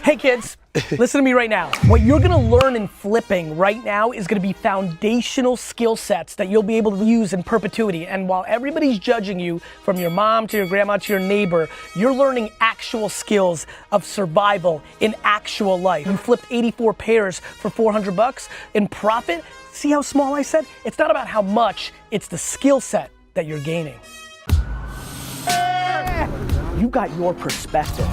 Hey kids, listen to me right now. What you're gonna learn in flipping right now is gonna be foundational skill sets that you'll be able to use in perpetuity. And while everybody's judging you, from your mom to your grandma to your neighbor, you're learning actual skills of survival in actual life. You flipped 84 pairs for 400 bucks in profit. See how small I said? It's not about how much, it's the skill set that you're gaining. You got your perspective.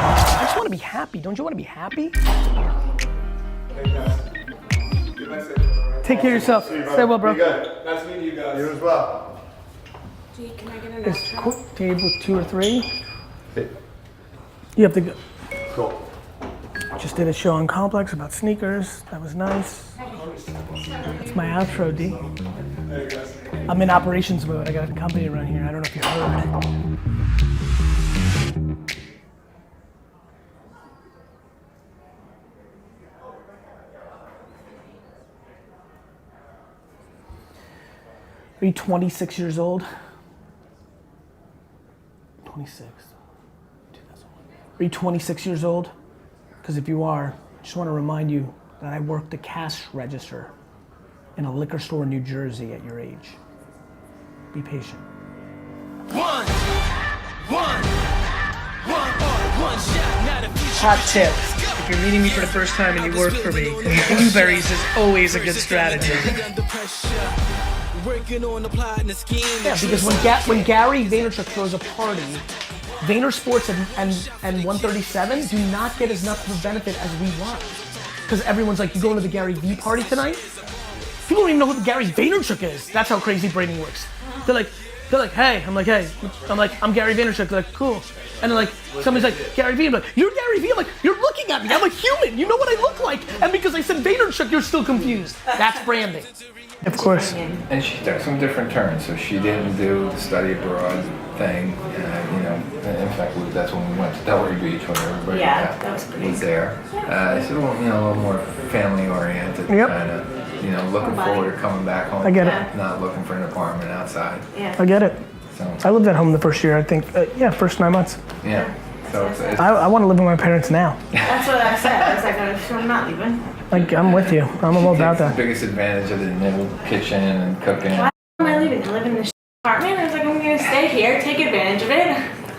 I just want to be happy. Don't you want to be happy? Take care of yourself. Stay well, bro. Good. Nice meeting you guys. You as well. Gee, can I get an Is extra? table 2 or 3? You have to go. Cool. Just did a show on Complex about sneakers. That was nice. That's my outro, D. I'm in operations mode. I got a company around here. I don't know if you heard. 26 years old? 26. 2001. Are you 26 years old? Because if you are, I just want to remind you that I worked the cash register in a liquor store in New Jersey at your age. Be patient. One shot, not a future. Hot tip. If you're meeting me for the first time and you work for me, blueberries is always a good strategy. Working on applying the scheme. Yeah, because when Gary Vaynerchuk throws a party, Vayner Sports and 137 do not get as much of a benefit as we want. Because everyone's like, you going to the GaryVee party tonight? People don't even know who Gary Vaynerchuk is. That's how crazy branding works. They're like, hey. I'm like, I'm Gary Vaynerchuk. They're like, cool. And they're like, somebody's like, GaryVee. I'm like, you're GaryVee. I'm like, you're looking at me. I'm a human. You know what I look like. And because I said Vaynerchuk, you're still confused. That's branding. Of course. And she took some different turns, so she didn't do the study abroad thing. In fact, that's when we went to Delray Beach when everybody that was pretty was there. It's a little more family oriented, kind of, looking forward to coming back home. I get it. Not looking for an apartment outside. Yeah. I get it. So, I lived at home the first year, I think. First 9 months. yeah. So it's I want to live with my parents now. That's what I said. I was like, I'm not leaving. Like, I'm with you. I'm all about the that. biggest advantage of the new kitchen and cooking. Why am I leaving? I live in this apartment. I was like, I'm going to stay here, take advantage of it.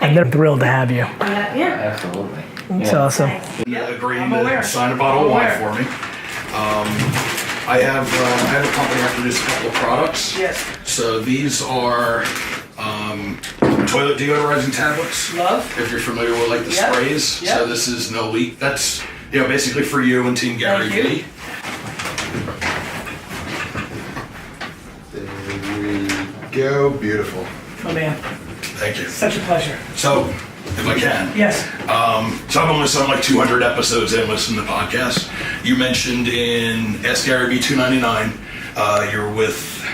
And they're thrilled to have you. Yeah. Absolutely. It's awesome. Agreeing to sign a bottle of wine for me. I have a company I produce a couple of products. Yes. So these are toilet deodorizing tablets. Love. If you're familiar with like the sprays. Yep. So this is no leak. That's basically for you and Team GaryVee. There we go. Beautiful. Oh man, Thank you. such a pleasure. So, if I can. Yes. So I'm almost on like 200 episodes in listening to the podcast. You mentioned in Ask GaryVee 299, you're with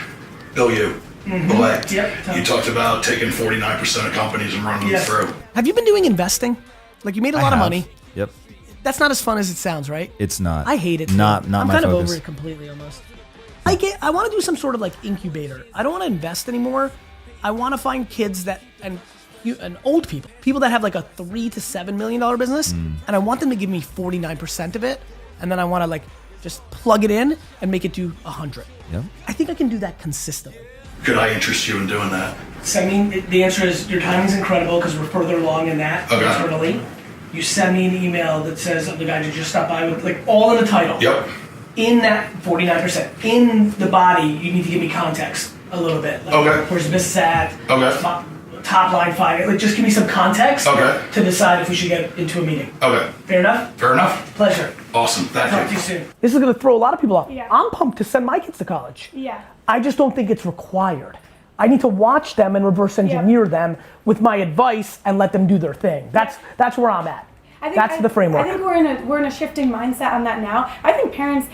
Bill Yu. Elect. Yep. You talked about taking 49% of companies and running them through. Have you been doing investing? Like you made a lot of money. Yep. That's not as fun as it sounds, right? It's not. I hate it. Not I'm my kind of focus. over it completely almost. I want to do some sort of like incubator. I don't want to invest anymore. I want to find kids that and old people that have like a $3 to $7 million business, and I want them to give me 49% of it, and then I want to like just plug it in and make it do 100. Yep. I think I can do that consistently. Could I interest you in doing that? So I mean, the answer is your timing's incredible because we're further along in that internally. You send me an email that says I'm the guy who just stopped by with like all in the title. Yep. In that 49%, in the body, you need to give me context a little bit. Like, Okay. where's the business at? Okay. Top line fire. Like, just give me some context Okay. to decide if we should get into a meeting. Okay. Fair enough? Fair enough. Pleasure. Awesome. Talk to Thank you you. soon. This is going to throw a lot of people off. Yeah. I'm pumped to send my kids to college. Yeah. I just don't think it's required. I need to watch them and reverse engineer them with my advice and let them do their thing. That's where I'm at. That's the framework. I think we're in a shifting mindset on that now. I think parents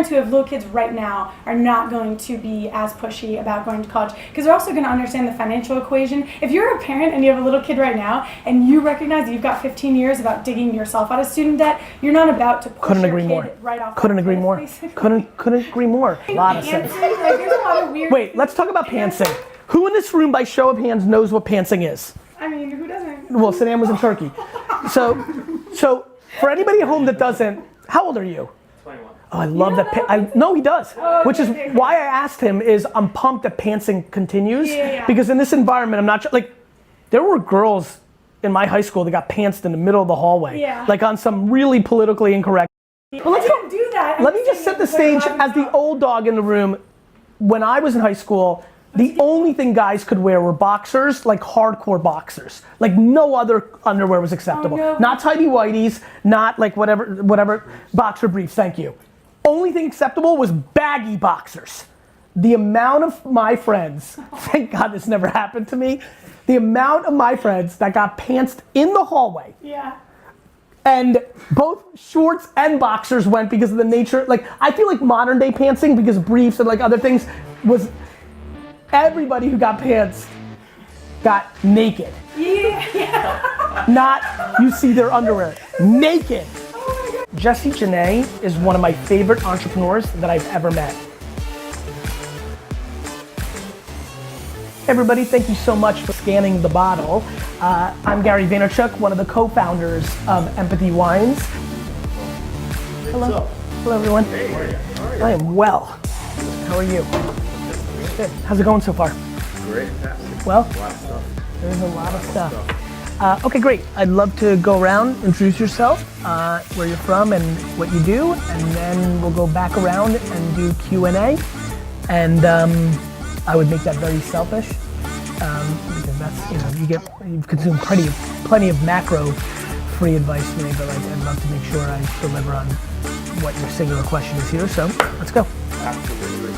who have little kids right now are not going to be as pushy about going to college because they're also going to understand the financial equation. If you're a parent and you have a little kid right now and you recognize that you've got 15 years about digging yourself out of student debt, you're not about to push Couldn't your agree kid more. right off. Couldn't that agree cliff, more. basically. Couldn't agree more. A lot of sense. Pantsing, like, there's a lot of weird. Wait, let's talk about pantsing. Who in this room, by show of hands, knows what pantsing is? I mean, who doesn't? Well, Saddam was in Turkey. So for anybody at home that doesn't, how old are you? 21. Oh, I love that. No, he does. Which is why I asked him is I'm pumped that pantsing continues. Yeah. Because in this environment, I'm not, like, there were girls in my high school that got pantsed in the middle of the hallway. Yeah. Like on some really politically incorrect. But let's don't do that. Let me just set the stage as the old dog in the room. When I was in high school, the only thing guys could wear were boxers, like hardcore boxers. Like no other underwear was acceptable. Oh, no. Not tighty whities, not like whatever, boxer briefs, thank you. Only thing acceptable was baggy boxers. The amount of my friends, thank God this never happened to me, the amount of my friends that got pantsed in the hallway. Yeah. And both shorts and boxers went because of the nature, like I feel like modern day pantsing, because briefs and like other things, was everybody who got pantsed got naked. Yeah. Not you see their underwear, naked. Jessie Janae is one of my favorite entrepreneurs that I've ever met. Everybody, thank you so much for scanning the bottle. I'm Gary Vaynerchuk, one of the co-founders of Empathy Wines. Hello. Hello, everyone. I am well. How are you? Good. How's it going so far? Great. Well, A lot of stuff. there's a lot of stuff. Okay, great. I'd love to go around, introduce yourself, where you're from and what you do, and then we'll go back around and do Q&A. And I would make that very selfish, because that's, you've consumed plenty of macro free advice from me, but like, I'd love to make sure I deliver on what your singular question is here, so let's go. Absolutely.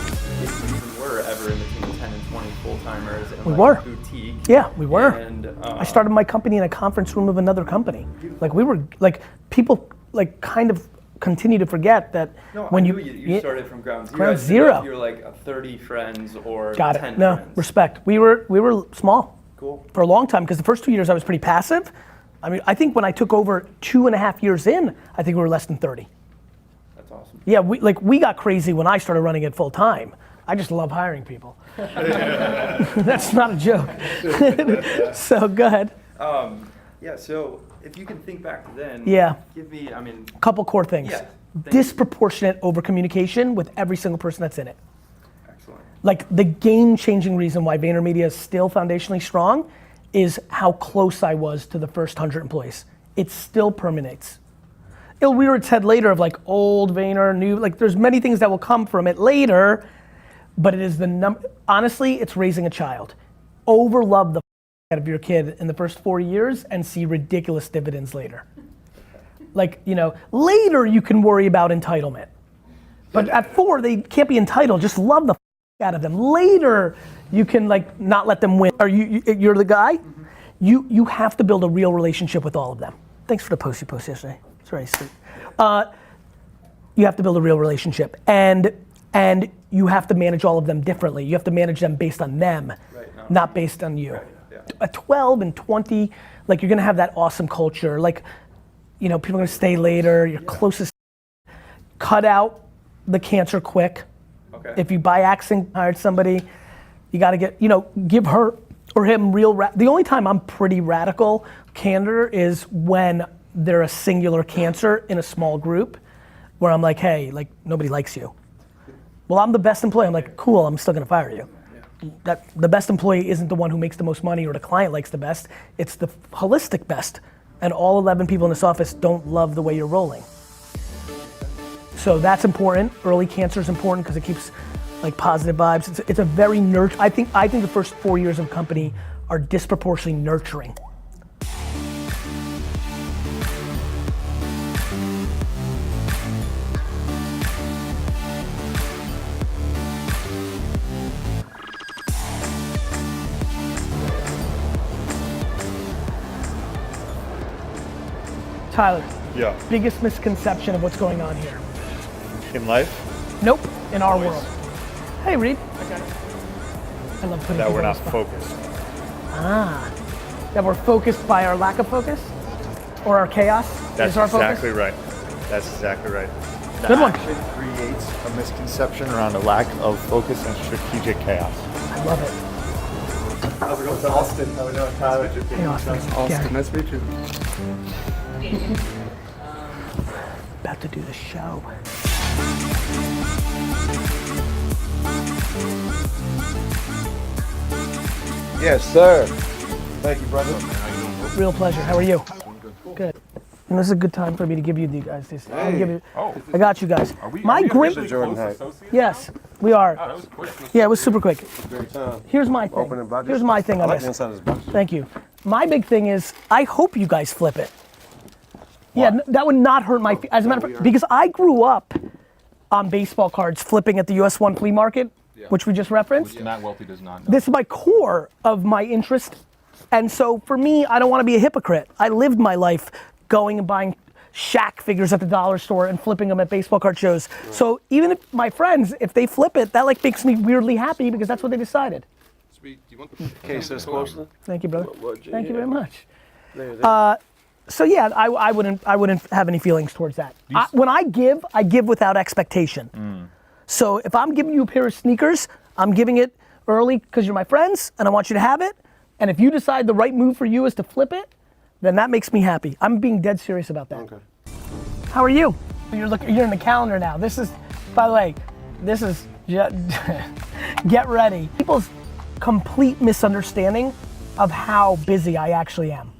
If we were ever in between 10 and 20 full-timers and We like were. a boutique. Yeah, we were. And I started my company in a conference room of another company. Like we were, like people like kind of continue to forget that when I knew you started from ground zero. Ground I didn't know zero. if you're like a 30 friends or Got 10 it. No, friends. respect. We were small. Cool. For a long time, because the first 2 years I was pretty passive. I mean, I think when I took over 2.5 years in, I think we were less than 30. That's awesome. Yeah, we got crazy when I started running it full time. I just love hiring people. That's not a joke. So go ahead. Yeah, so if you can think back to then, Yeah. give me, I mean, Couple core things. Yeah, thank you. Disproportionate over communication with every single person that's in it. excellent. Like the game-changing reason why VaynerMedia is still foundationally strong is how close I was to the first 100 employees. It still permeates. It'll rear its head later of like old Vayner, new, like there's many things that will come from it later, but it is honestly, it's raising a child. Overlove the out of your kid in the first 4 years and see ridiculous dividends later. Like, later you can worry about entitlement. But at 4, they can't be entitled, just love the out of them. Later, you can like not let them win. You're the guy? You have to build a real relationship with all of them. Thanks for the post you posted yesterday. It's very sweet. You have to build a real relationship, and you have to manage all of them differently. You have to manage them based on them, not based on you. At 12 and 20, like you're gonna have that awesome culture. Like, people are gonna stay later. Your closest. Cut out the cancer quick. Okay. If you by accident hired somebody, you gotta get, give her or him real. The only time I'm pretty radical candor is when they're a singular cancer in a small group, where I'm like, hey, like nobody likes you. Well, I'm the best employee. I'm like, cool. I'm still gonna fire you. That the best employee isn't the one who makes the most money or the client likes the best. It's the holistic best. And all 11 people in this office don't love the way you're rolling. So that's important. Early cancer is important because it keeps like positive vibes. It's a very I think the first 4 years of a company are disproportionately nurturing. Tyler, Yeah. biggest misconception of what's going on here? In life, Nope, in our world. Hey, Reed. I love putting that people we're on not the spot. focused. That we're focused by our lack of focus? Or our chaos That's is our exactly focus? right. That's exactly right. Good one. Action creates a misconception around a lack of focus and strategic chaos. I love it. How's it going? Austin. How we doing, Tyler? Hey, Austin. Gary. Nice to meet you. About to do the show. Yes, sir. Thank you, brother. Real pleasure. How are you? Good. And this is a good time for me to give you guys this. I'll give you, I got you guys. My great. Jordan Hack. Yes, we are. Yeah, it was super quick. Great time. Here's my thing. Opening budget. Here's my thing I on like the this. inside of his budget. Thank you. My big thing is, I hope you guys flip it. Yeah, that would not hurt my. As a matter of fact, because I grew up on baseball cards flipping at the US 1 flea market, which we just referenced. Matt Welty does not know. This is my core of my interest. And so for me, I don't want to be a hypocrite. I lived my life going and buying Shaq figures at the dollar store and flipping them at baseball card shows. Right. So even if my friends, if they flip it, that like makes me weirdly happy because that's what they decided. Case this closer. Thank you, brother. Thank you very much. So yeah, I wouldn't have any feelings towards that. When I give without expectation. So if I'm giving you a pair of sneakers, I'm giving it early because you're my friends and I want you to have it. And if you decide the right move for you is to flip it, then that makes me happy. I'm being dead serious about that. Okay. How are you? You're in the calendar now. This is, by the way, this is, get ready. People's complete misunderstanding of how busy I actually am.